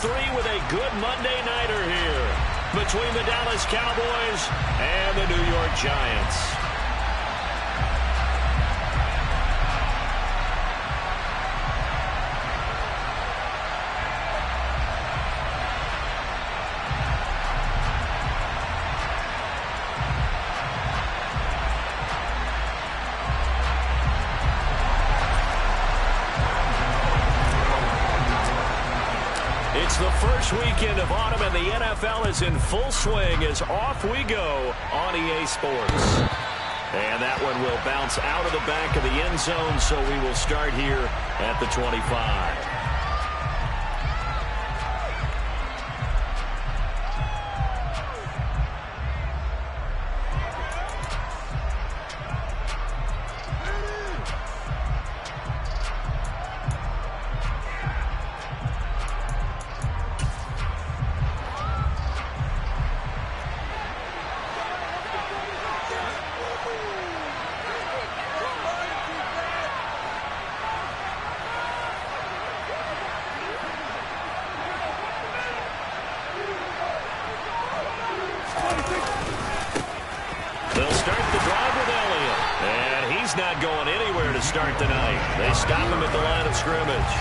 three with a good Monday nighter here between the Dallas Cowboys and the New York Giants. It's the first weekend of autumn, and the NFL is in full swing as off we go on EA Sports. And that one will bounce out of the back of the end zone, so we will start here at the 25. They'll start the drive with Elliott, and he's not going anywhere to start the night. They stop him at the line of scrimmage.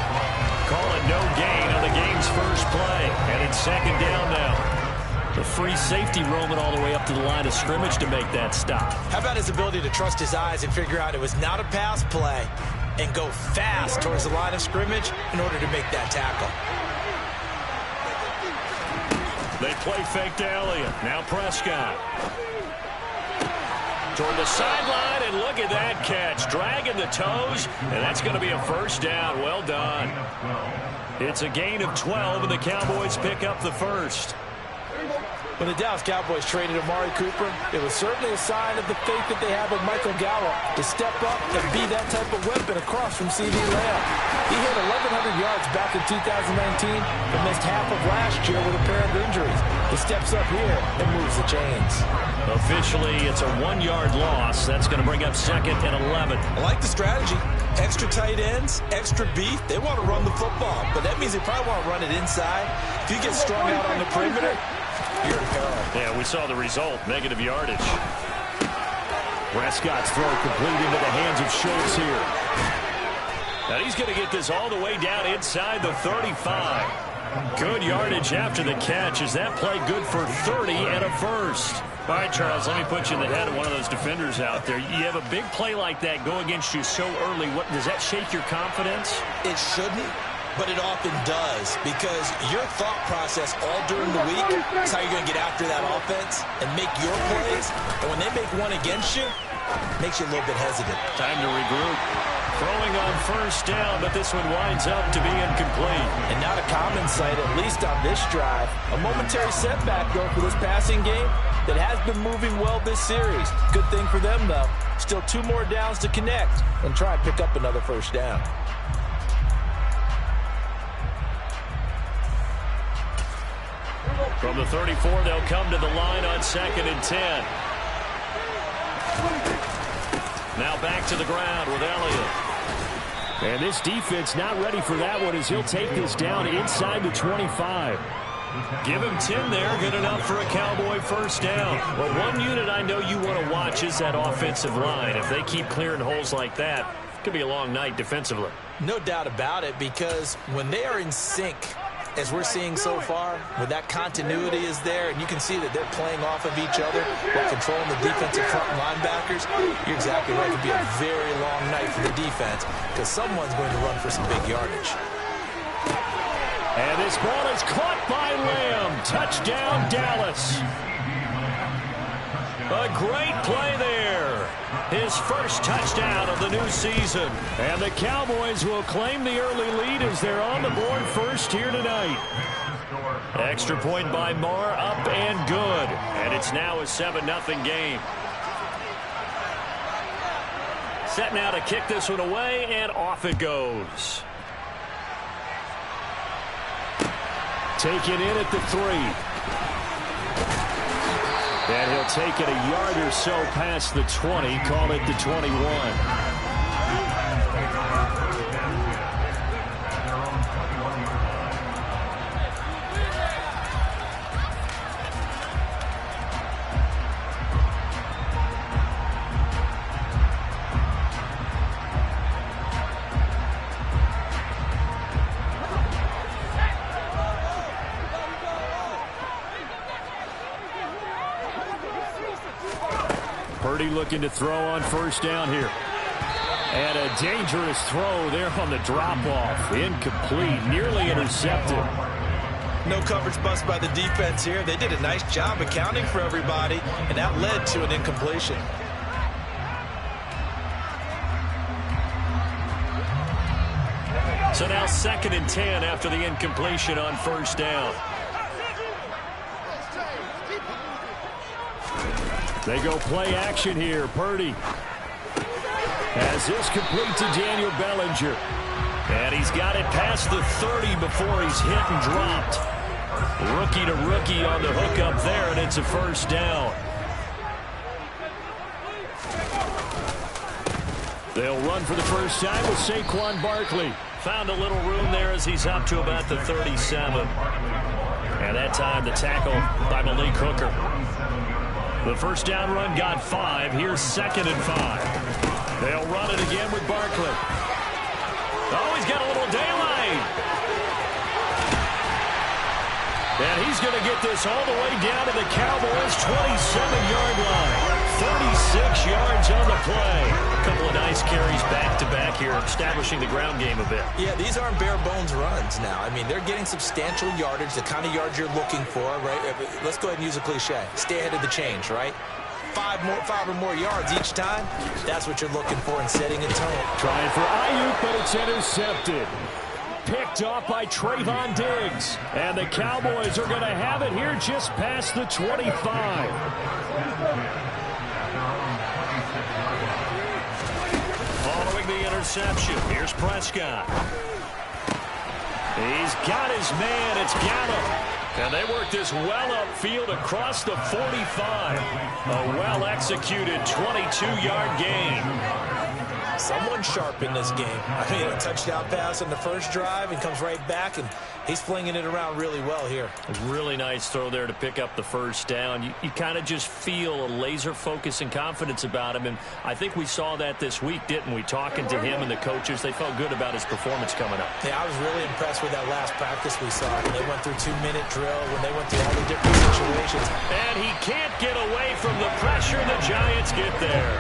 Call it no gain on the game's first play, and it's second down now. The free safety roaming all the way up to the line of scrimmage to make that stop. How about his ability to trust his eyes and figure out it was not a pass play and go fast towards the line of scrimmage in order to make that tackle. They play fake to Elliott. Now Prescott. Toward the sideline, and look at that catch. Dragging the toes, and that's going to be a first down. Well done. It's a gain of 12, and the Cowboys pick up the first. When the Dallas Cowboys traded Amari Cooper, it was certainly a sign of the faith that they have in Michael Gallup to step up and be that type of weapon across from C.D. Lamb. He hit 1,100 yards back in 2019 and missed half of last year with a pair of injuries. He steps up here and moves the chains. Officially, it's a 1-yard loss. That's going to bring up second and 11. I like the strategy. Extra tight ends, extra beef. They want to run the football, but that means they probably want to run it inside. If you get strung out on the perimeter, you're in peril. Yeah, we saw the result. Negative yardage. Prescott's throw complete into the hands of Schultz here. Now he's going to get this all the way down inside the 35. Good yardage after the catch. Is that play good for 30 and a first? All right, Charles, let me put you in the head of one of those defenders out there. You have a big play like that go against you so early. What does that shake your confidence? It shouldn't, but it often does, because your thought process all during the week is how you're going to get after that offense and make your plays. And when they make one against you, it makes you a little bit hesitant. Time to regroup. Throwing on first down, but this one winds up to be incomplete. And not a common sight, at least on this drive. A momentary setback, though, for this passing game that has been moving well this series. Good thing for them, though. Still 2 more downs to connect and try and pick up another first down. From the 34, they'll come to the line on second and 10. Now back to the ground with Elliott. And this defense not ready for that one as he'll take this down inside the 25. Give him 10 there, good enough for a Cowboy first down. Well, one unit I know you want to watch is that offensive line. If they keep clearing holes like that, it could be a long night defensively. No doubt about it, because when they are in sync, as we're seeing so far, when that continuity is there, and you can see that they're playing off of each other while controlling the defensive front linebackers, you're exactly right. It could be a very long night for the defense because someone's going to run for some big yardage. And this ball is caught by Lamb. Touchdown, Dallas. A great play there. His first touchdown of the new season. And the Cowboys will claim the early lead as they're on the board first here tonight. Extra point by Marr, up and good. And it's now a 7-0 game. Set now to kick this one away, and off it goes. Taken in at the 3. And he'll take it a yard or so past the 20, call it the 21. Purdy looking to throw on first down here. And a dangerous throw there on the drop-off. Incomplete, nearly intercepted. No coverage bust by the defense here. They did a nice job accounting for everybody, and that led to an incompletion. So now 2nd and 10 after the incompletion on first down. They go play action here. Purdy has this complete to Daniel Bellinger. And he's got it past the 30 before he's hit and dropped. Rookie to rookie on the hook up there, and it's a first down. They'll run for the first time with Saquon Barkley. Found a little room there as he's up to about the 37. And that time the tackle by Malik Hooker. The first down run got 5. Here's 2nd and 5. They'll run it again with Barkley. Oh, he's got a little daylight. And he's going to get this all the way down to the Cowboys' 27-yard line. 36 yards on the play. A couple of nice carries back-to-back here, establishing the ground game a bit. Yeah, these aren't bare-bones runs now. I mean, they're getting substantial yardage, the kind of yards you're looking for, right? Let's go ahead and use a cliche. Stay ahead of the change, right? 5 or more yards each time. That's what you're looking for in setting a tone. Trying for Ayuk, but it's intercepted. Picked off by Trayvon Diggs. And the Cowboys are going to have it here just past the 25. Following the interception, here's Prescott. He's got his man. It's Gallup. And they work this well upfield across the 45. A well-executed 22-yard gain. Someone sharp in this game. I mean, a touchdown pass on the first drive and comes right back, and he's flinging it around really well here. A really nice throw there to pick up the first down. You kind of just feel a laser focus and confidence about him, and I think we saw that this week, didn't we? Talking to him and the coaches, they felt good about his performance coming up. Yeah, I was really impressed with that last practice we saw. When they went through 2-minute drill, when they went through all the different situations. And he can't get away from the pressure. The Giants get there.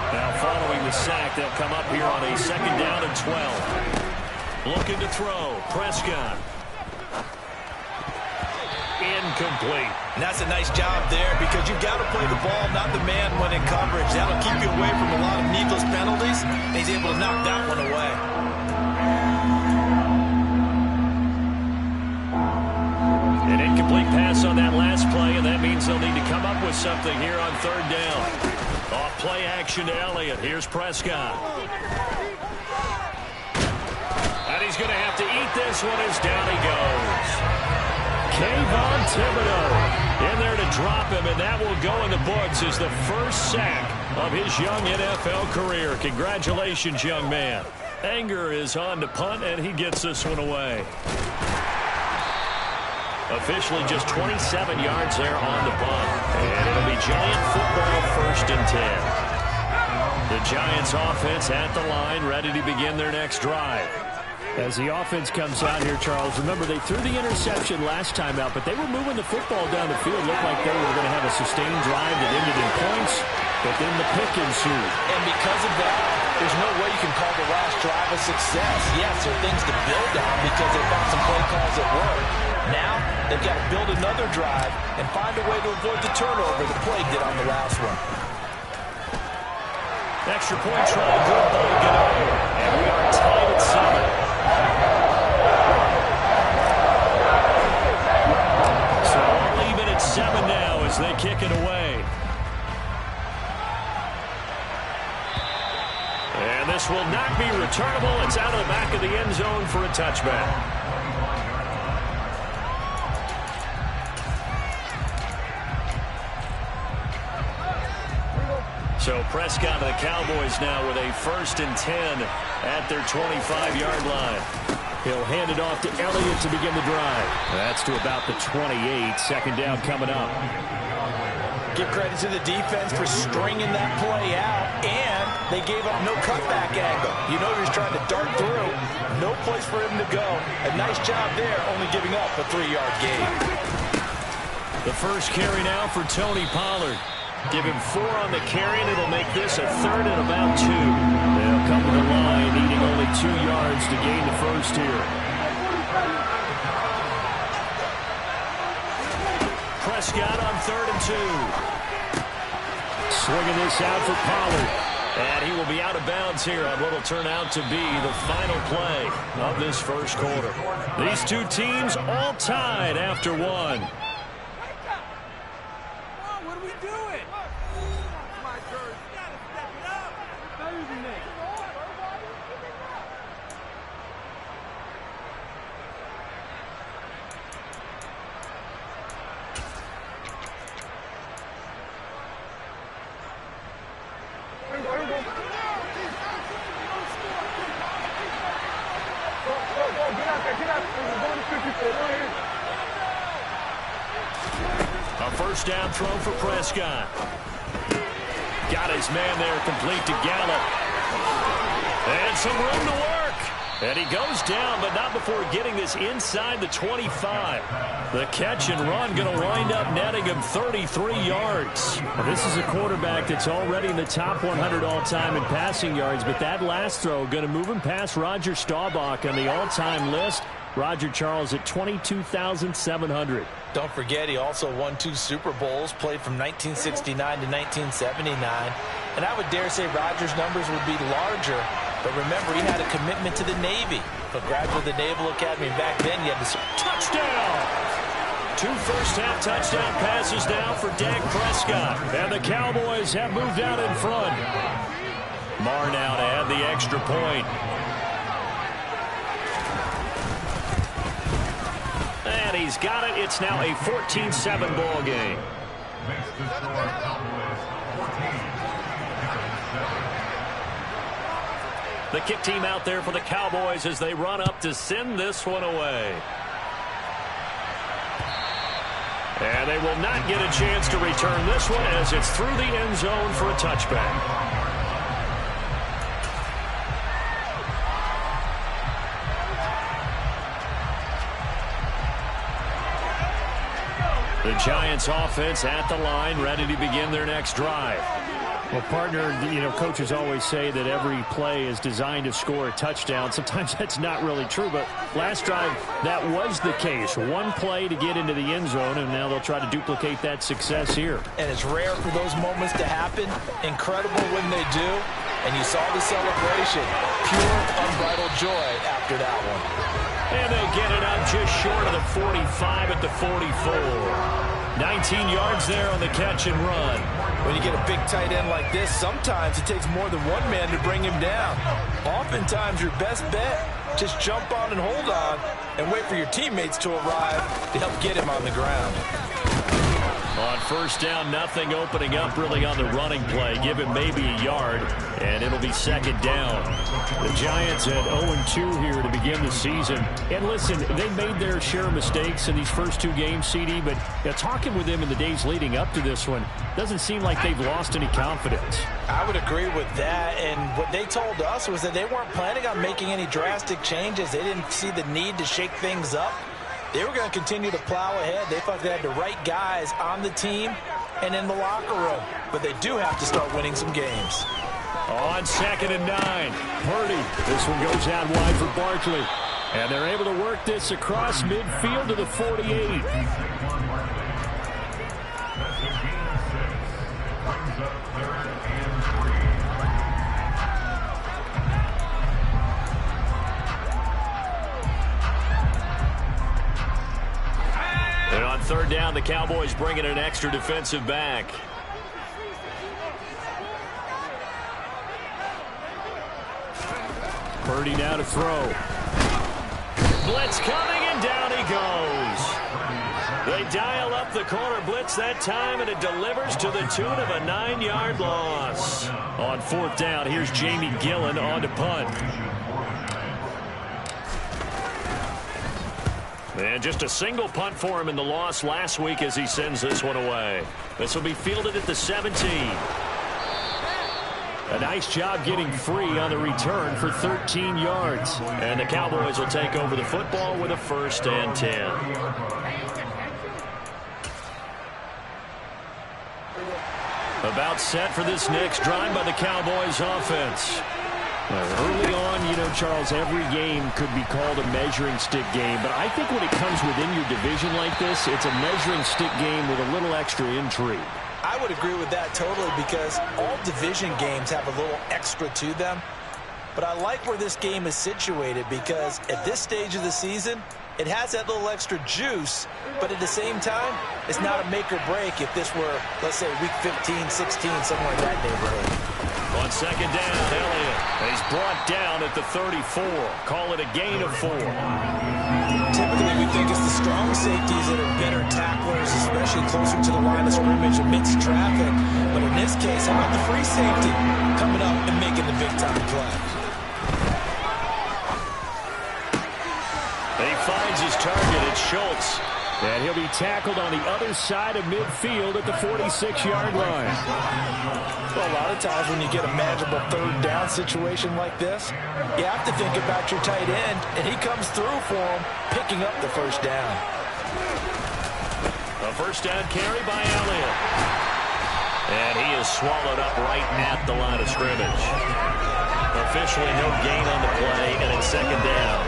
Now following the sack, they'll come up here on a 2nd down and 12. Looking to throw. Prescott. Incomplete. And that's a nice job there because you've got to play the ball, not the man when in coverage. That'll keep you away from a lot of needless penalties. And he's able to knock that one away. An incomplete pass on that last play, and that means they'll need to come up with something here on 3rd down. Off play action to Elliott. Here's Prescott. And he's going to have to eat this one as down he goes. Kayvon Thibodeau in there to drop him, and that will go in the books as the first sack of his young NFL career. Congratulations, young man. Anger is on to punt, and he gets this one away. Officially just 27 yards there on the punt. And it'll be Giant football 1st and 10. The Giants offense at the line, ready to begin their next drive. As the offense comes out here, Charles, remember they threw the interception last time out, but they were moving the football down the field. Looked like they were going to have a sustained drive that ended in points, but then the pick ensued. And because of that, there's no way you can call the last drive a success. Yes, there are things to build on because they found some play calls that work. Now, they've got to build another drive and find a way to avoid the turnover the Plague did on the last one. Extra point try, good ball, get over. And we are tied at 7. So all even at 7 now as they kick it away. And this will not be returnable. It's out of the back of the end zone for a touchback. So Prescott and the Cowboys now with a 1st and 10 at their 25-yard line. He'll hand it off to Elliott to begin the drive. That's to about the 28. 2nd down coming up. Give credit to the defense for stringing that play out, and they gave up no cutback angle. You know he's trying to dart through. No place for him to go. A nice job there, only giving up a 3-yard gain. The first carry now for Tony Pollard. Give him 4 on the carry, and it'll make this a 3rd and about 2. They'll come to the line, needing only 2 yards to gain the first here. Prescott on 3rd and 2. Swinging this out for Pollard. And he will be out of bounds here on what will turn out to be the final play of this first quarter. These two teams all tied after 1. What are we doing? My turn. You gotta step it up. Moving me. A first down throw for Prescott. Got his man there, complete to Gallup. And some room to work. And he goes down, but not before getting this inside the 25. The catch and run going to wind up netting him 33 yards. Well, this is a quarterback that's already in the top 100 all-time in passing yards, but that last throw going to move him past Roger Staubach on the all-time list. Roger Charles at 22,700. Don't forget, he also won 2 Super Bowls, played from 1969 to 1979. And I would dare say Roger's numbers would be larger. But remember, he had a commitment to the Navy. A graduate of the Naval Academy. Back then, he had to... Touchdown! 2 first-half touchdown passes now for Dak Prescott. And the Cowboys have moved out in front. Marr now to add the extra point. And he's got it. It's now a 14-7 ball game. The kick team out there for the Cowboys as they run up to send this one away. And they will not get a chance to return this one as it's through the end zone for a touchback. The Giants offense at the line, ready to begin their next drive. Well, partner, you know, coaches always say that every play is designed to score a touchdown. Sometimes that's not really true, but last drive, that was the case. 1 play to get into the end zone, and now they'll try to duplicate that success here. And it's rare for those moments to happen. Incredible when they do. And you saw the celebration. Pure, unbridled joy after that one. And they get it up just short of the 45 at the 44. 19 yards there on the catch and run. When you get a big tight end like this, sometimes it takes more than one man to bring him down. Oftentimes, your best bet, just jump on and hold on and wait for your teammates to arrive to help get him on the ground. On first down, nothing opening up really on the running play. Give him maybe a yard, and it'll be second down. The Giants at 0-2 here to begin the season. And listen, they made their share of mistakes in these first 2 games, CD, but talking with them in the days leading up to this one, doesn't seem like they've lost any confidence. I would agree with that, and what they told us was that they weren't planning on making any drastic changes. They didn't see the need to shake things up. They were going to continue to plow ahead. They thought they had the right guys on the team and in the locker room. But they do have to start winning some games. On 2nd and 9, Purdy. This one goes out wide for Barkley. And they're able to work this across midfield to the 48. And on 3rd down, the Cowboys bring in an extra defensive back. Purdy now to throw. Blitz coming, and down he goes. They dial up the corner blitz that time, and it delivers to the tune of a 9-yard loss. On 4th down, here's Jamie Gillen on to punt. And just a single punt for him in the loss last week as he sends this one away. This will be fielded at the 17. A nice job getting free on the return for 13 yards. And the Cowboys will take over the football with a 1st and 10. About set for this next drive by the Cowboys offense. Early on, you know, Charles, every game could be called a measuring stick game. But I think when it comes within your division like this, it's a measuring stick game with a little extra intrigue. I would agree with that totally because all division games have a little extra to them. But I like where this game is situated because at this stage of the season, it has that little extra juice, but at the same time, it's not a make or break if this were, let's say, week 15, 16, somewhere in that neighborhood. On second down, Elliott. He's brought down at the 34. Call it a gain of 4. Typically, we think it's the strong safeties that are better tacklers, especially closer to the line of scrimmage amidst traffic. But in this case, how about the free safety coming up and making the big-time play? He finds his target. It's Schultz. And he'll be tackled on the other side of midfield at the 46-yard line. Well, a lot of times when you get a manageable third down situation like this, you have to think about your tight end, and he comes through for him, picking up the first down. A first down carry by Elliott. And he is swallowed up right at the line of scrimmage. Officially no gain on the play, and it's second down.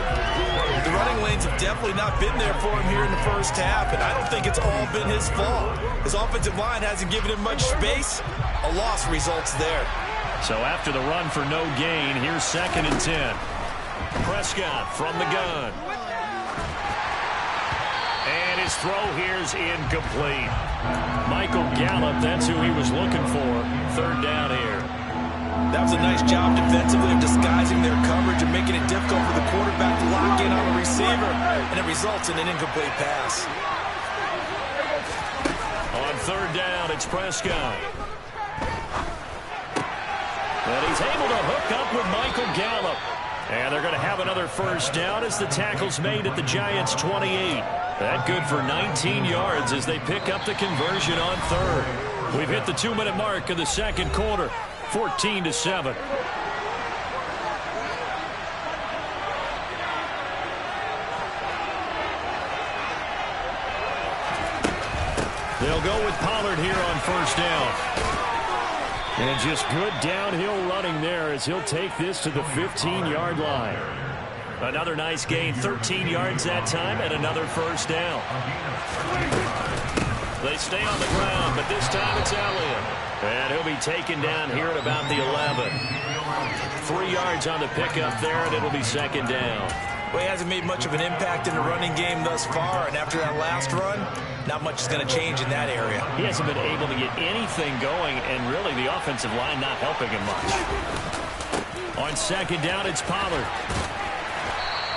The running lanes have definitely not been there for him here in the first half, and I don't think it's all been his fault. His offensive line hasn't given him much space. A loss results there. So after the run for no gain, here's second and 10. Prescott from the gun. And his throw here's incomplete. Michael Gallup, that's who he was looking for. Third down here. That was a nice job defensively of disguising their coverage and making it difficult for the quarterback to lock in on the receiver, and it results in an incomplete pass. On third down, it's Prescott. And he's able to hook up with Michael Gallup. And they're going to have another first down as the tackle's made at the Giants' 28. That good for 19 yards as they pick up the conversion on third. We've hit the 2-minute mark of the second quarter. 14-7. They'll go with Pollard here on first down. And just good downhill running there as he'll take this to the 15-yard line. Another nice gain, 13 yards that time, and another first down. They stay on the ground, but this time it's Elliott. And he'll be taken down here at about the 11. 3 yards on the pickup there, and it'll be second down. Well, he hasn't made much of an impact in the running game thus far, and after that last run, not much is going to change in that area. He hasn't been able to get anything going, and really the offensive line not helping him much. On second down, it's Pollard.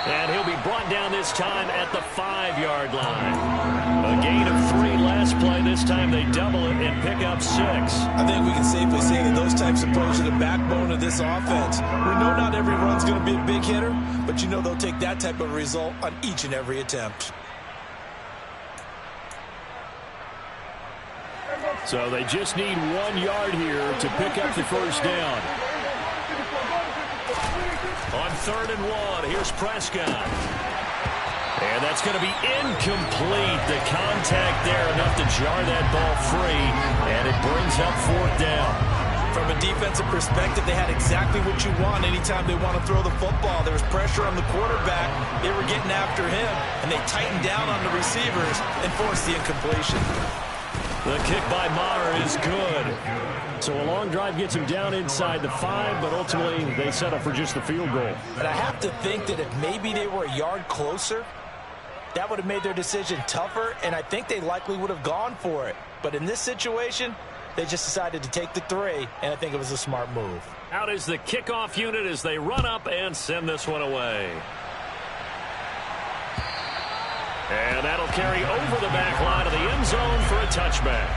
And he'll be brought down this time at the 5-yard line. A gain of 3 last play. This time they double it and pick up 6. I think we can safely say that those types of plays are the backbone of this offense. We know not every run's going to be a big hitter, but you know they'll take that type of result on each and every attempt. So they just need 1 yard here to pick up the first down. On third and 1, here's Prescott. And that's going to be incomplete. The contact there enough to jar that ball free, and it brings up fourth down. From a defensive perspective, they had exactly what you want anytime they want to throw the football. There was pressure on the quarterback. They were getting after him, and they tightened down on the receivers and forced the incompletion. The kick by Maher is good. So a long drive gets him down inside the 5, but ultimately they settle for just the field goal. And I have to think that if maybe they were a yard closer, that would have made their decision tougher, and I think they likely would have gone for it. But in this situation, they just decided to take the 3, and I think it was a smart move. Out is the kickoff unit as they run up and send this one away. And that'll carry over the back line of the end zone for a touchback.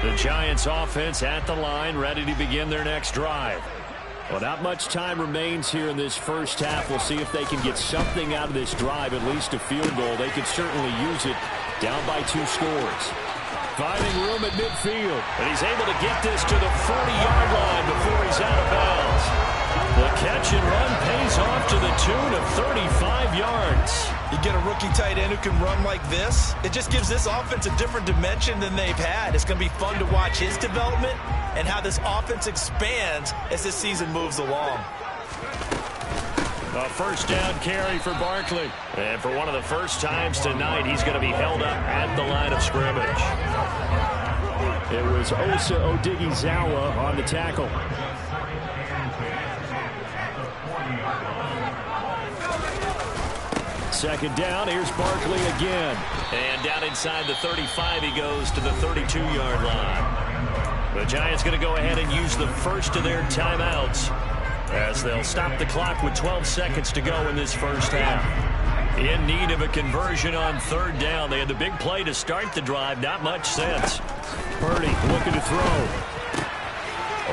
The Giants offense at the line, ready to begin their next drive. Well, not much time remains here in this first half. We'll see if they can get something out of this drive, at least a field goal. They could certainly use it down by 2 scores. Finding room at midfield, and he's able to get this to the 40-yard line before he's out of bounds. The catch and run pays off to the tune of 35 yards. You get a rookie tight end who can run like this, it just gives this offense a different dimension than they've had. It's going to be fun to watch his development and how this offense expands as this season moves along. A first down carry for Barkley. And for one of the first times tonight, he's going to be held up at the line of scrimmage. It was Osa Odighizuwa on the tackle. Second down, here's Barkley again. And down inside the 35, he goes to the 32-yard line. The Giants going to go ahead and use the first of their timeouts as they'll stop the clock with 12 seconds to go in this first half. In need of a conversion on third down. They had the big play to start the drive. Not much sense. Purdy looking to throw.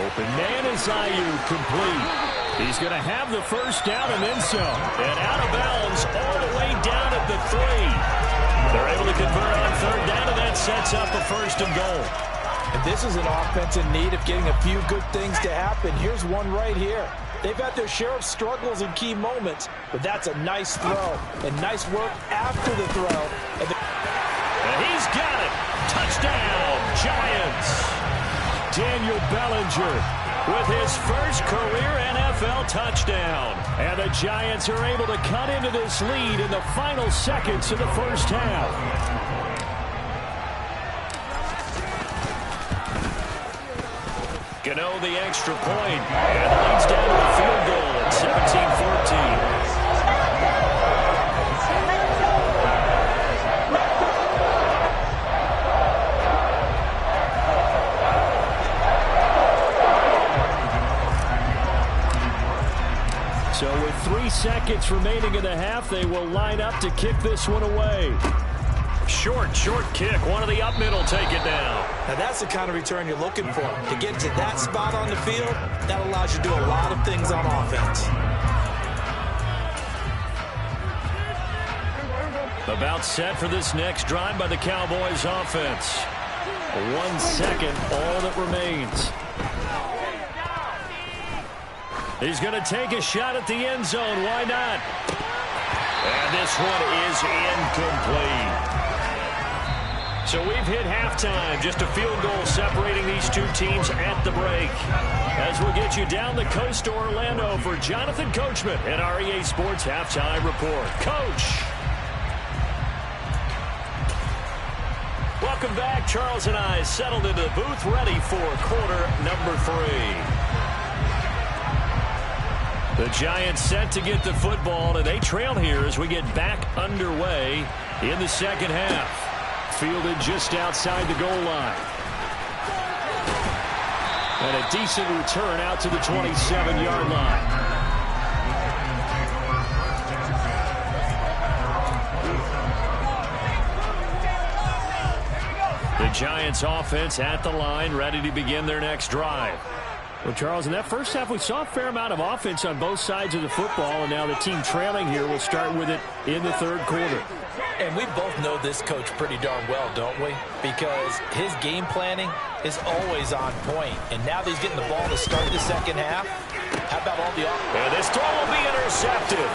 Open man is Ayuk, complete. He's going to have the first down and then some. And out of bounds all the way down at the 3. They're able to convert on third down, and that sets up a first and goal. And this is an offense in need of getting a few good things to happen. Here's one right here. They've had their share of struggles in key moments, but that's a nice throw. And nice work after the throw. And he's got it. Touchdown, Giants. Daniel Bellinger with his first career NFL touchdown. And the Giants are able to cut into this lead in the final seconds of the first half. Gano the extra point, and leads down to a field goal at 17-14. So with 3 seconds remaining in the half, they will line up to kick this one away. Short kick. One of the up middle take it down. Now that's the kind of return you're looking for. To get to that spot on the field, that allows you to do a lot of things on offense. About set for this next drive by the Cowboys offense. 1 second, all that remains. He's going to take a shot at the end zone. Why not? And this one is incomplete. So we've hit halftime. Just a field goal separating these two teams at the break. As we'll get you down the coast to Orlando for Jonathan Coachman at our EA Sports Halftime Report. Coach. Welcome back. Charles and I settled into the booth ready for quarter number 3. The Giants set to get the football, and they trail here as we get back underway in the second half. Fielded just outside the goal line. And a decent return out to the 27-yard line. The Giants offense at the line, ready to begin their next drive. Well, Charles, in that first half, we saw a fair amount of offense on both sides of the football, and now the team trailing here will start with it in the third quarter. And we both know this coach pretty darn well, don't we? Because his game planning is always on point. And now that he's getting the ball to start the second half, how about all the offense? And this throw will be intercepted.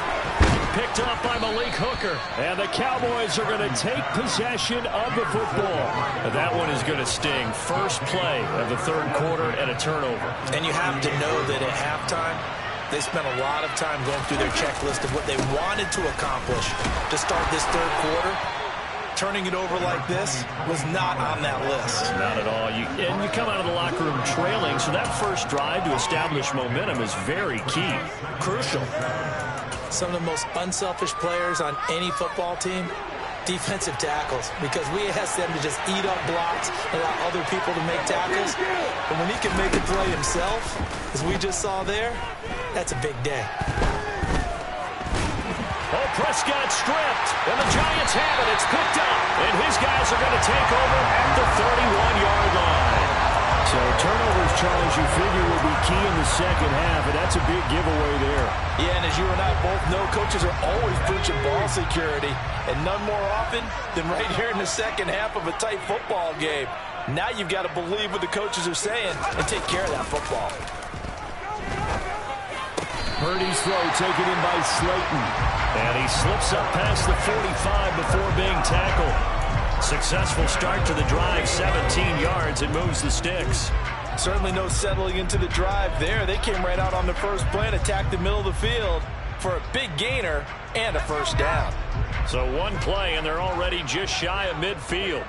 Picked up by Malik Hooker. And the Cowboys are going to take possession of the football. That one is going to sting. First play of the third quarter and a turnover. And you have to know that at halftime, they spent a lot of time going through their checklist of what they wanted to accomplish to start this third quarter. Turning it over like this was not on that list. Not at all. And you come out of the locker room trailing, so that first drive to establish momentum is very key. Crucial. Some of the most unselfish players on any football team, defensive tackles, because we ask them to just eat up blocks, allow other people to make tackles. But when he can make a play himself, as we just saw there, that's a big day. Oh, Prescott stripped, and the Giants have it. It's picked up, and his guys are going to take over at the 31-yard line. So turnovers, Charles, you figure will be key in the second half, and that's a big giveaway there. Yeah, and as you and I both know, coaches are always preaching ball security, and none more often than right here in the second half of a tight football game. Now you've got to believe what the coaches are saying and take care of that football. Purdy's throw taken in by Slayton. And he slips up past the 45 before being tackled. Successful start to the drive, 17 yards, and moves the sticks. Certainly no settling into the drive there. They came right out on the first play and attacked the middle of the field for a big gainer and a first down. So one play, and they're already just shy of midfield.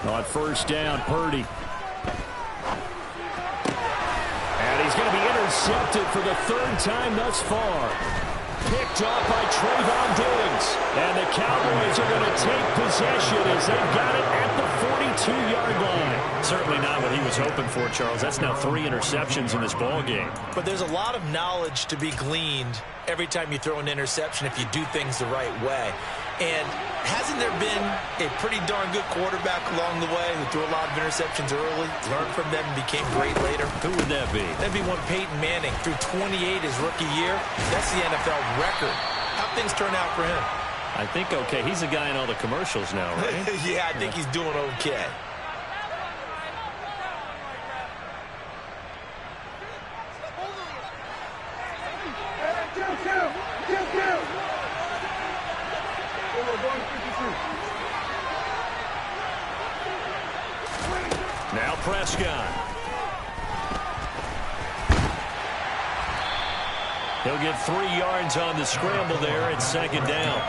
On first down, Purdy. And he's going to be intercepted for the third time thus far. Picked off by Trayvon Diggs. And the Cowboys are going to take possession as they've got it at the 42-yard line. Certainly not what he was hoping for, Charles. That's now 3 interceptions in this ball game. But there's a lot of knowledge to be gleaned every time you throw an interception if you do things the right way. And hasn't there been a pretty darn good quarterback along the way who threw a lot of interceptions early, learned from them, and became great later? Who would that be? That'd be one Peyton Manning. Threw 28 his rookie year. That's the NFL record. How'd things turn out for him? I think okay. He's a guy in all the commercials now, right? Yeah, I think he's doing okay. Now Prescott. He'll get 3 yards on the scramble there at second down.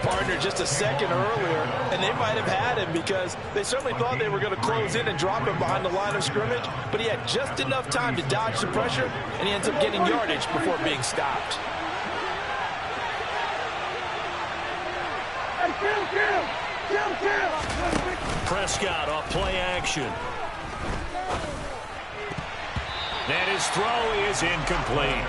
Partner, just a second earlier, and they might have had him because they certainly thought they were going to close in and drop him behind the line of scrimmage, but he had just enough time to dodge the pressure, and he ends up getting yardage before being stopped. Prescott off play action. And his throw is incomplete.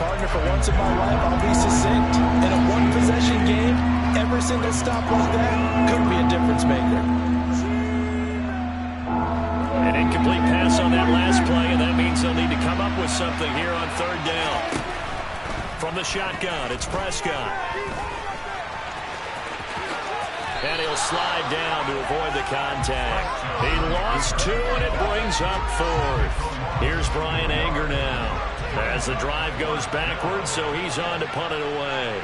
Partner, for once in my life, I'll be succinct. In a one-possession game, every single stop like that could be a difference maker. An incomplete pass on that last play, and that means they'll need to come up with something here on third down. From the shotgun, it's Prescott. And he'll slide down to avoid the contact. He lost 2, and it brings up 4th. Here's Brian Anger now. As the drive goes backwards, so he's on to punt it away.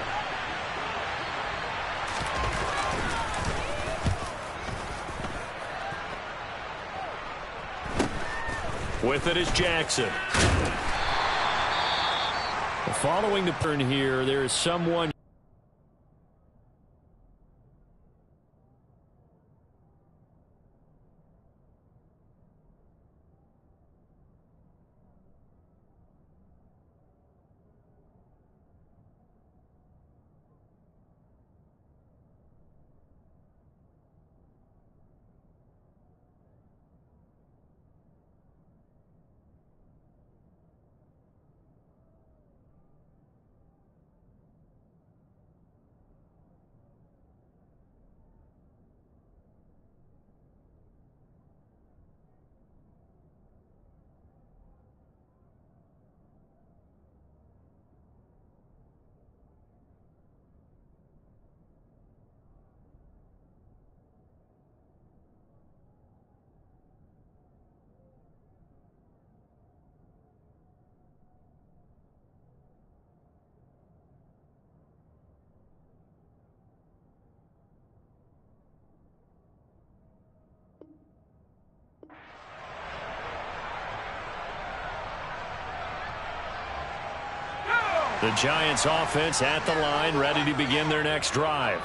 With it is Jackson. Following the turn here, there is someone. The Giants offense at the line, ready to begin their next drive.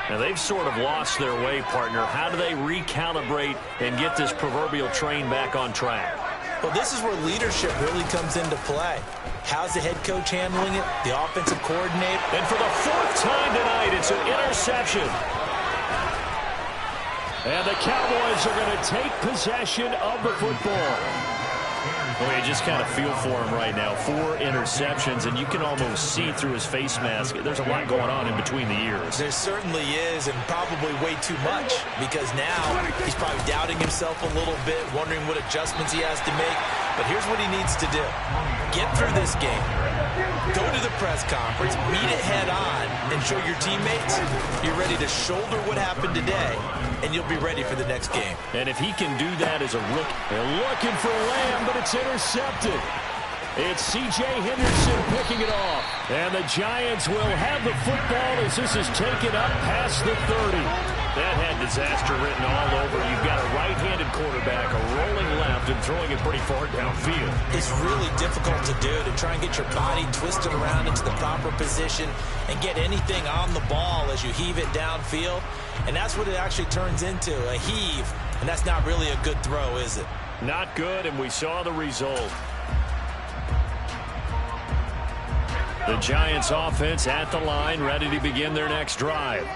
Now, they've sort of lost their way, partner. How do they recalibrate and get this proverbial train back on track? Well, this is where leadership really comes into play. How's the head coach handling it? The offensive coordinator? And for the 4th time tonight, it's an interception. And the Cowboys are going to take possession of the football. Well, you just kind of feel for him right now. 4 interceptions, and you can almost see through his face mask. There's a lot going on in between the ears. There certainly is, and probably way too much, because now he's probably doubting himself a little bit, wondering what adjustments he has to make. But here's what he needs to do. Get through this game. Go to the press conference, meet it head on, and show your teammates you're ready to shoulder what happened today, and you'll be ready for the next game. And if he can do that as a rookie, they're looking for Lamb, but it's intercepted. It's C.J. Henderson picking it off. And the Giants will have the football as this is taken up past the 30. That had disaster written all over. You've got a right-handed quarterback, a rolling left, and throwing it pretty far downfield. It's really difficult to do, to try and get your body twisted around into the proper position and get anything on the ball as you heave it downfield. And that's what it actually turns into, a heave. And that's not really a good throw, is it? Not good, and we saw the result. The Giants offense at the line, ready to begin their next drive.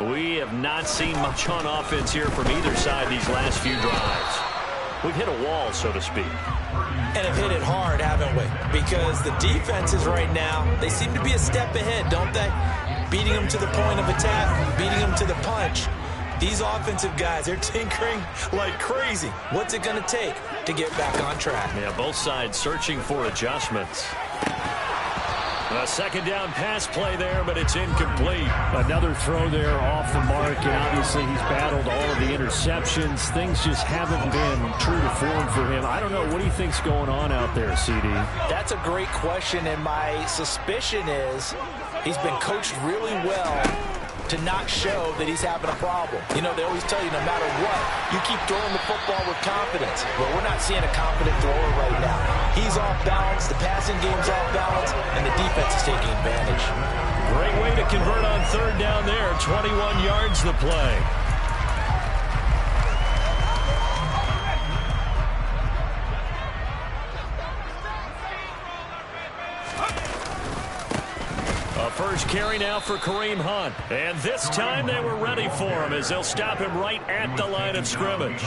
We have not seen much on offense here from either side these last few drives. We've hit a wall, so to speak. And have hit it hard, haven't we? Because the defenses right now, they seem to be a step ahead, don't they? Beating them to the point of attack, beating them to the punch. These offensive guys, they're tinkering like crazy. What's it going to take to get back on track? Yeah, both sides searching for adjustments. A second down pass play there, but it's incomplete. Another throw there off the mark, and obviously he's battled all of the interceptions. Things just haven't been true to form for him. I don't know. What do you think's going on out there, CD? That's a great question, and my suspicion is he's been coached really well to not show that he's having a problem. You know, they always tell you no matter what, you keep throwing the football with confidence. Well, we're not seeing a confident thrower right now. He's off balance, the passing game's off balance, and the defense is taking advantage. Great way to convert on third down there. 21 yards the play. First carry now for Kareem Hunt. And this time they were ready for him as they'll stop him right at the line of scrimmage.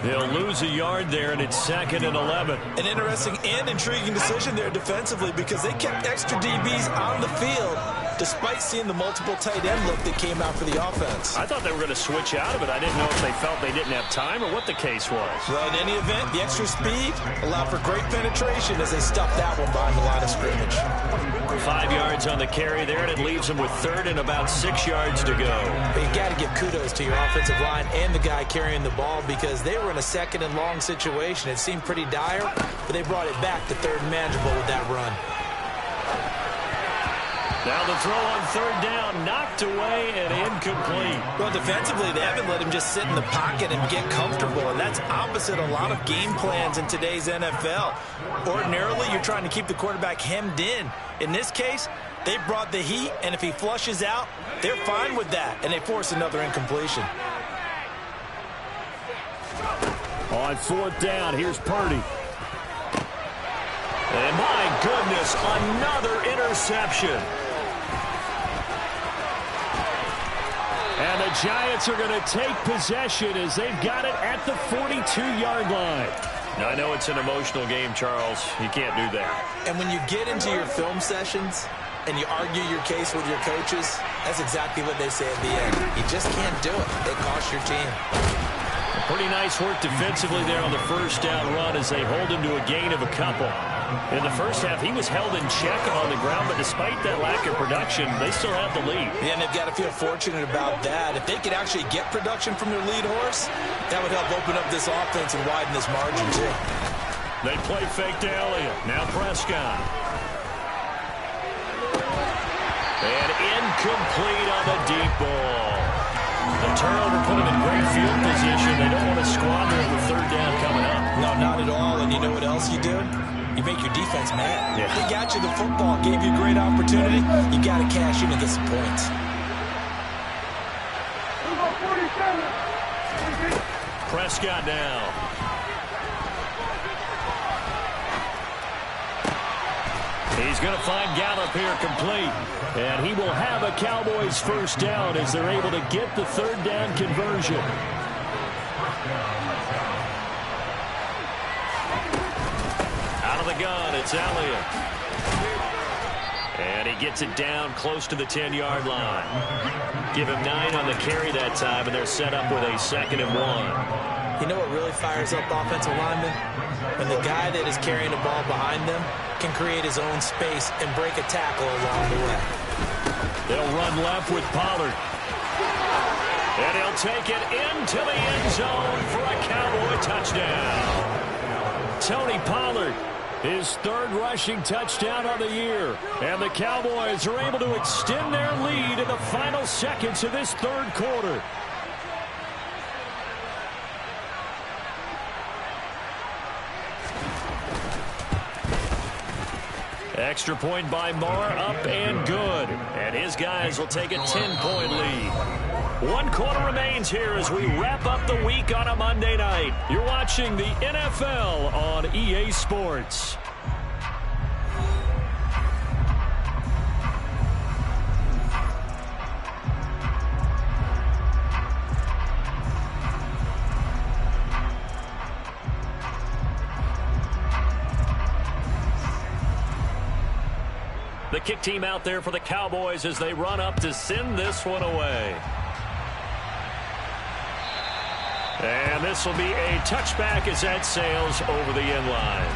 They'll lose a yard there, and it's 2nd and 11. An interesting and intriguing decision there defensively because they kept extra DBs on the field despite seeing the multiple tight end look that came out for the offense. I thought they were going to switch out of it. I didn't know if they felt they didn't have time or what the case was. Well, in any event, the extra speed allowed for great penetration as they stuffed that one behind the line of scrimmage. 5 yards on the carry there, and it leaves them with 3rd and about 6 yards to go. But you've got to give kudos to your offensive line and the guy carrying the ball because they were in a 2nd and long situation. It seemed pretty dire, but they brought it back to 3rd and manageable with that run. Now the throw on 3rd down, knocked away and incomplete. Well, defensively, they haven't let him just sit in the pocket and get comfortable, and that's opposite a lot of game plans in today's NFL. Ordinarily, you're trying to keep the quarterback hemmed in. In this case, they brought the heat, and if he flushes out, they're fine with that, and they force another incompletion. On 4th down, here's Purdy. And my goodness, another interception. And the Giants are going to take possession as they've got it at the 42-yard line. Now, I know it's an emotional game, Charles. You can't do that. And when you get into your film sessions and you argue your case with your coaches, that's exactly what they say at the end. You just can't do it. It costs your team. Pretty nice work defensively there on the 1st down run as they hold him to a gain of a couple. In the first half, he was held in check on the ground, but despite that lack of production, they still have the lead. Yeah, and they've got to feel fortunate about that. If they could actually get production from their lead horse, that would help open up this offense and widen this margin, too. They play fake to Elliott. Now Prescott. And incomplete on the deep ball. The turnover put them in great field position. They don't want to squander it with 3rd down coming up. No, not at all. And you know what else you do? You make your defense mad. Yeah. They got you the football, gave you a great opportunity. You got to cash in and get some points. Prescott now. He's going to find Gallup here complete. And he will have a Cowboys 1st down as they're able to get the 3rd down conversion. Out of the gun, it's Elliott. And he gets it down close to the 10-yard line. Give him 9 on the carry that time, and they're set up with a 2nd and 1. You know what really fires up offensive linemen? When the guy that is carrying the ball behind them can create his own space and break a tackle along the way. They'll run left with Pollard. And he'll take it into the end zone for a Cowboy touchdown. Tony Pollard His third rushing touchdown of the year. And the Cowboys are able to extend their lead in the final seconds of this third quarter. Extra point by Marr, up and good. And his guys will take a 10-point lead. 1 quarter remains here as we wrap up the week on a Monday night. You're watching the NFL on EA Sports. The kick team out there for the Cowboys as they run up to send this one away. And this will be a touchback as that sails over the end line.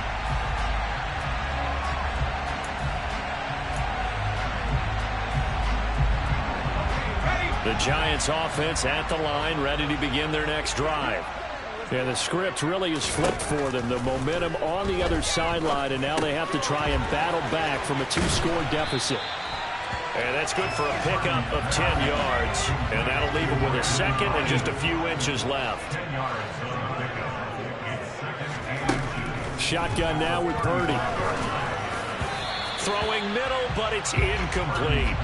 The Giants offense at the line, ready to begin their next drive. And the script really is flipped for them. The momentum on the other sideline, and now they have to try and battle back from a 2-score deficit. And that's good for a pickup of 10 yards. And that'll leave them with a second and just a few inches left. Shotgun now with Purdy. Throwing middle, but it's incomplete.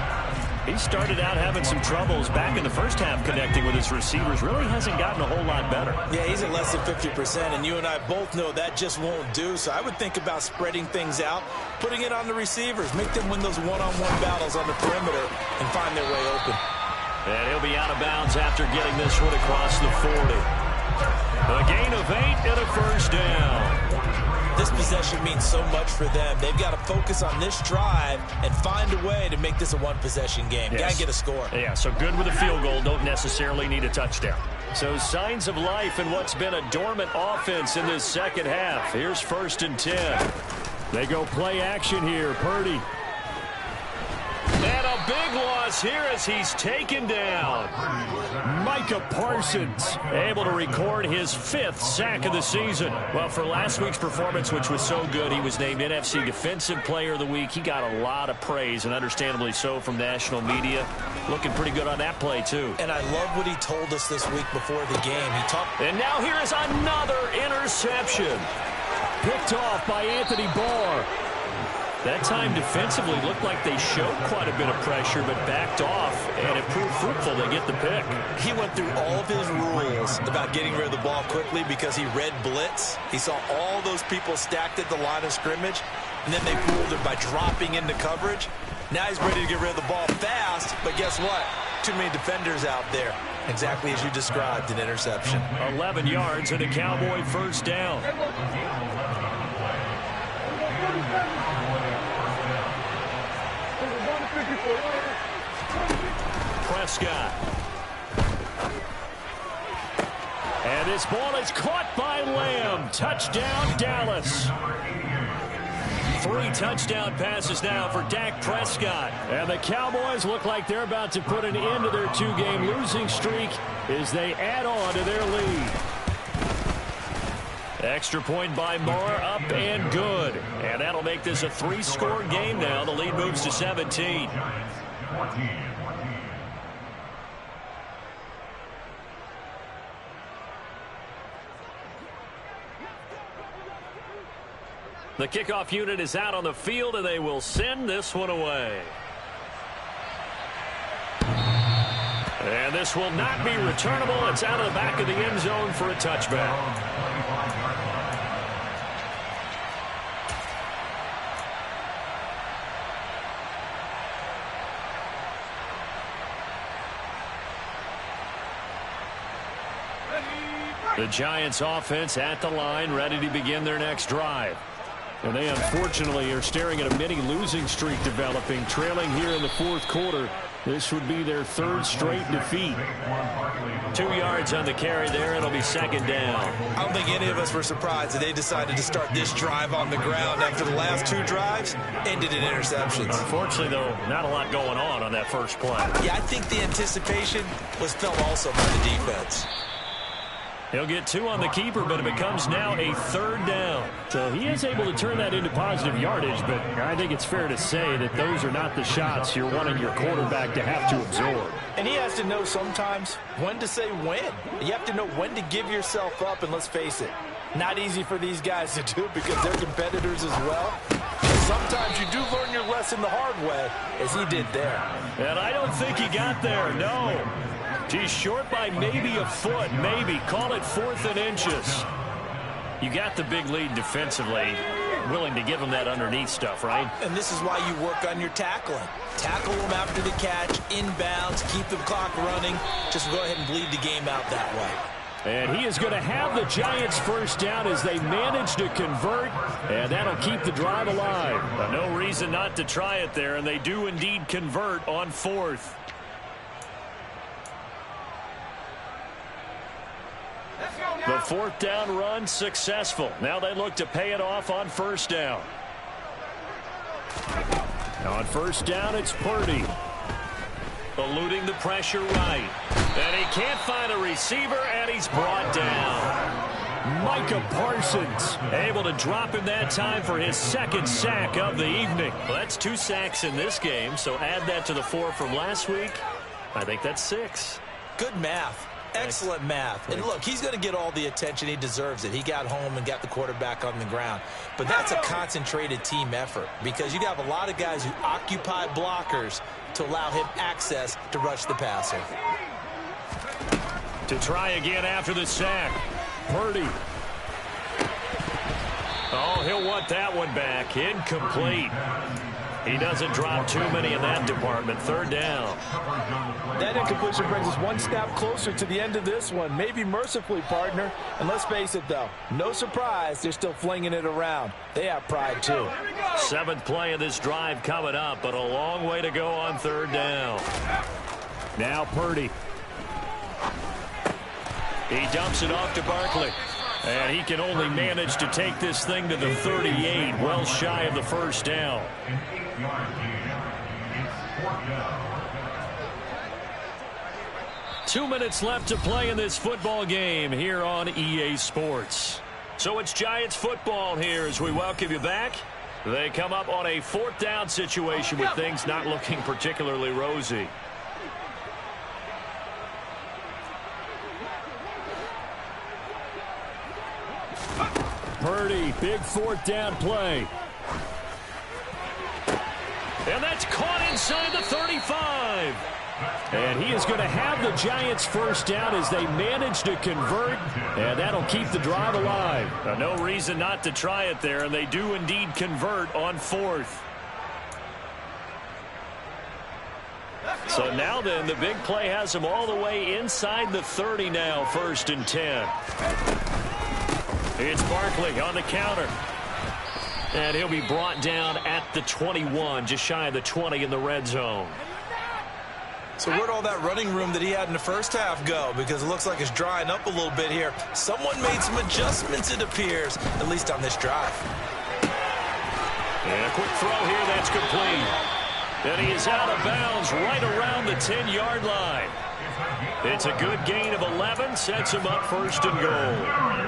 He started out having some troubles back in the first half connecting with his receivers. Really hasn't gotten a whole lot better. Yeah, he's at less than 50%, and you and I both know that just won't do. So I would think about spreading things out, putting it on the receivers, make them win those one-on-one battles on the perimeter, and find their way open. And he'll be out of bounds after getting this one across the 40. A gain of 8 and a first down. This possession means so much for them. They've got to focus on this drive and find a way to make this a one-possession game. Yes. Got to get a score. Yeah, so good with a field goal. Don't necessarily need a touchdown. So signs of life in what's been a dormant offense in this second half. Here's 1st and 10. They go play action here. Purdy. And a big loss here as he's taken down. Micah Parsons able to record his 5th sack of the season. Well, for last week's performance, which was so good, he was named NFC Defensive Player of the Week. He got a lot of praise, and understandably so, from national media. Looking pretty good on that play, too. And I love what he told us this week before the game. And now here is another interception. Picked off by Anthony Barr. That time defensively looked like they showed quite a bit of pressure, but backed off, and it proved fruitful to get the pick. He went through all of his rules about getting rid of the ball quickly because he read blitz. He saw all those people stacked at the line of scrimmage, and then they fooled him by dropping into coverage. Now he's ready to get rid of the ball fast, but guess what? Too many defenders out there. Exactly as you described, an interception. 11 yards and a Cowboy first down. Prescott. And this ball is caught by Lamb. Touchdown, Dallas. 3 touchdown passes now for Dak Prescott. And the Cowboys look like they're about to put an end to their 2-game losing streak as they add on to their lead. Extra point by Marr, up and good. And that'll make this a 3-score game now. The lead moves to 17. The kickoff unit is out on the field, and they will send this one away. And this will not be returnable. It's out of the back of the end zone for a touchback. The Giants offense at the line, ready to begin their next drive. And they unfortunately are staring at a mini losing streak developing, trailing here in the 4th quarter. This would be their 3rd straight defeat. 2 yards on the carry there. It'll be 2nd down. I don't think any of us were surprised that they decided to start this drive on the ground after the last 2 drives ended in interceptions. Unfortunately, though, not a lot going on that first play. Yeah, I think the anticipation was felt also by the defense. He'll get 2 on the keeper, but it becomes now a 3rd down. So he is able to turn that into positive yardage, but I think it's fair to say that those are not the shots you're wanting your quarterback to have to absorb. And he has to know sometimes when to say when. You have to know when to give yourself up, and let's face it, not easy for these guys to do because they're competitors as well. And sometimes you do learn your lesson the hard way, as he did there. And I don't think he got there, no. He's short by maybe a foot, maybe. Call it 4th and inches. You got the big lead defensively. Willing to give him that underneath stuff, right? And this is why you work on your tackling. Tackle them after the catch, inbounds, keep the clock running. Just go ahead and bleed the game out that way. And he is going to have the Giants 1st down as they manage to convert, and that'll keep the drive alive. No reason not to try it there, and they do indeed convert on 4th. The 4th down run successful. Now they look to pay it off on 1st down. On 1st down, it's Purdy. Eluding the pressure right. And he can't find a receiver, and he's brought down. Micah Parsons able to drop him that time for his 2nd sack of the evening. Well, that's 2 sacks in this game, so add that to the 4 from last week. I think that's 6. Good math. Excellent math. And look, he's going to get all the attention. He deserves it. He got home and got the quarterback on the ground. But that's a concentrated team effort because you have a lot of guys who occupy blockers to allow him access to rush the passer. To try again after the sack. Purdy. Oh, he'll want that one back. Incomplete. He doesn't drop too many in that department. 3rd down. That incompletion brings us one step closer to the end of this one. Maybe mercifully, partner. And let's face it, though, no surprise they're still flinging it around. They have pride, too. 7th play of this drive coming up, but a long way to go on 3rd down. Now Purdy. He dumps it off to Barkley. And he can only manage to take this thing to the 38, well shy of the 1st down. 2 minutes left to play in this football game here on EA Sports. So it's Giants football here as we welcome you back. They come up on a 4th down situation with things not looking particularly rosy. Purdy, big 4th down play. And that's caught inside the 35. And he is going to have the Giants 1st down as they manage to convert, and that'll keep the drive alive. No reason not to try it there, and they do indeed convert on 4th. So now then, the big play has them all the way inside the 30 now, 1st and 10. It's Barkley on the counter. And he'll be brought down at the 21, just shy of the 20 in the red zone. So where'd all that running room that he had in the 1st half go? Because it looks like it's drying up a little bit here. Someone made some adjustments, it appears, at least on this drive. And a quick throw here, that's complete. And he is out of bounds right around the 10-yard line. It's a good gain of 11, sets him up 1st and goal.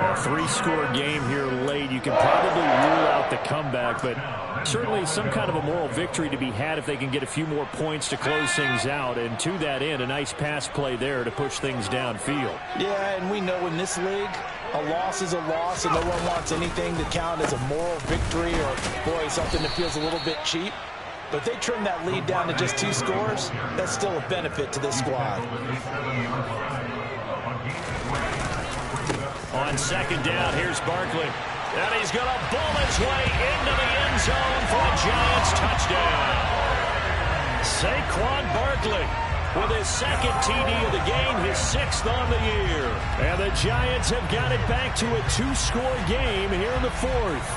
A 3-score game here late. You can probably rule out the comeback, but certainly some kind of a moral victory to be had if they can get a few more points to close things out. And to that end, a nice pass play there to push things downfield. Yeah, and we know in this league, a loss is a loss, and no one wants anything to count as a moral victory or, boy, something that feels a little bit cheap. But they trim that lead down to just 2 scores. That's still a benefit to this squad. On 2nd down, here's Barkley. And he's going to bull his way into the end zone for a Giants touchdown. Saquon Barkley with his 2nd TD of the game, his 6th on the year. And the Giants have got it back to a 2-score game here in the 4th.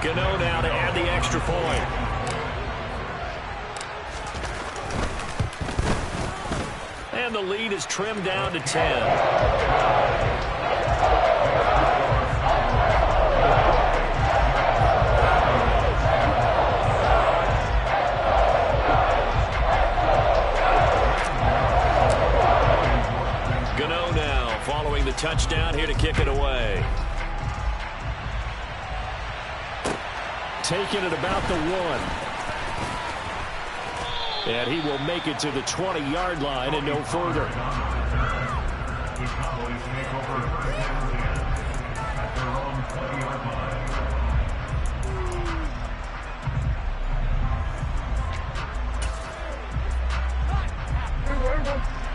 Gano now to add the extra point. And the lead is trimmed down to 10. kick it away. Taking it about the 1. And he will make it to the 20-yard line and no further.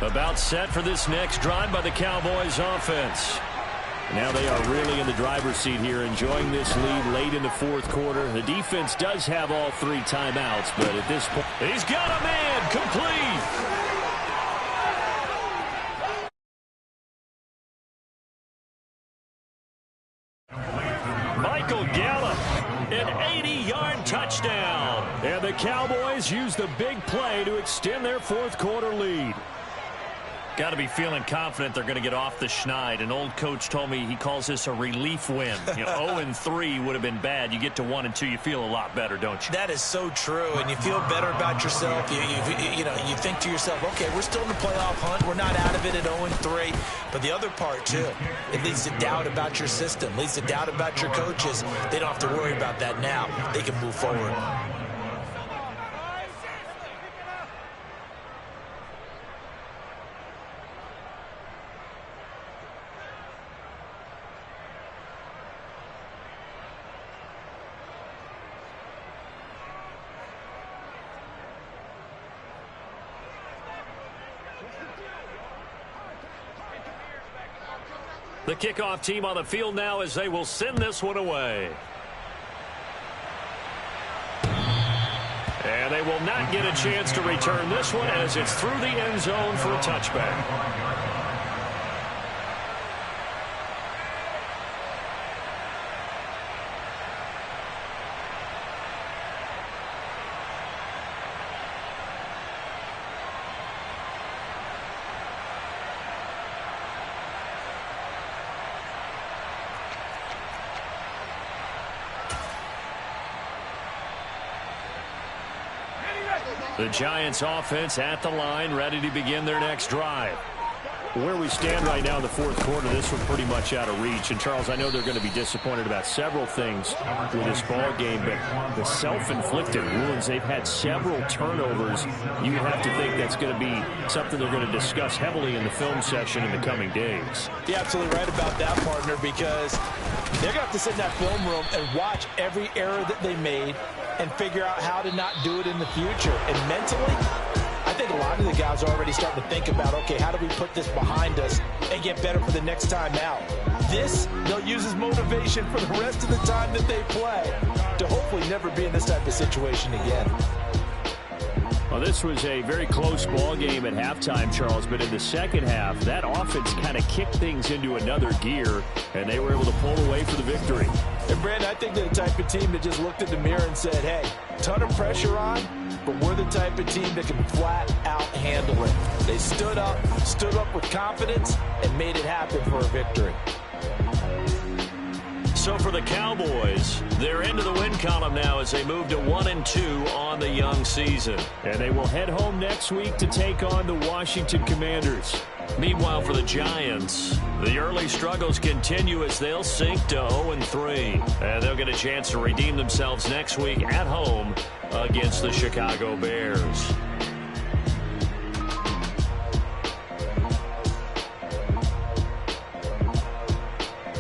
About set for this next drive by the Cowboys offense. Now they are really in the driver's seat here, enjoying this lead late in the fourth quarter. The defense does have all 3 timeouts, but at this point, he's got a man complete. Michael Gallup, an 80-yard touchdown. And the Cowboys use the big play to extend their fourth quarter lead. Got to be feeling confident they're going to get off the schneid. An old coach told me he calls this a relief win. 0-3 would have been bad. You get to 1-2, you feel a lot better, don't you? That is so true, and you feel better about yourself. You think to yourself, okay, we're still in the playoff hunt. We're not out of it at 0-3. But the other part, too, it leads to doubt about your system, leads to doubt about your coaches. They don't have to worry about that now. They can move forward. The kickoff team on the field now as they will send this one away. And they will not get a chance to return this one as it's through the end zone for a touchback. The Giants offense at the line, ready to begin their next drive. Where we stand right now in the fourth quarter, this one pretty much out of reach. And, Charles, I know they're going to be disappointed about several things with this ball game, but the self-inflicted wounds, they've had several turnovers. You have to think that's going to be something they're going to discuss heavily in the film session in the coming days. You're absolutely right about that, partner, because they're going to have to sit in that film room and watch every error that they made and figure out how to not do it in the future. And mentally, I think a lot of the guys are already starting to think about, okay, how do we put this behind us and get better for the next time out? This, they'll use as motivation for the rest of the time that they play to hopefully never be in this type of situation again. Well, this was a very close ball game at halftime, Charles, but in the second half, that offense kind of kicked things into another gear, and they were able to pull away for the victory. And, Brandon, I think they're the type of team that just looked in the mirror and said, hey, ton of pressure on, but we're the type of team that can flat out handle it. They stood up with confidence, and made it happen for a victory. So for the Cowboys, they're into the win column now as they move to 1-2 on the young season. And they will head home next week to take on the Washington Commanders. Meanwhile, for the Giants, the early struggles continue as they'll sink to 0-3. And they'll get a chance to redeem themselves next week at home against the Chicago Bears.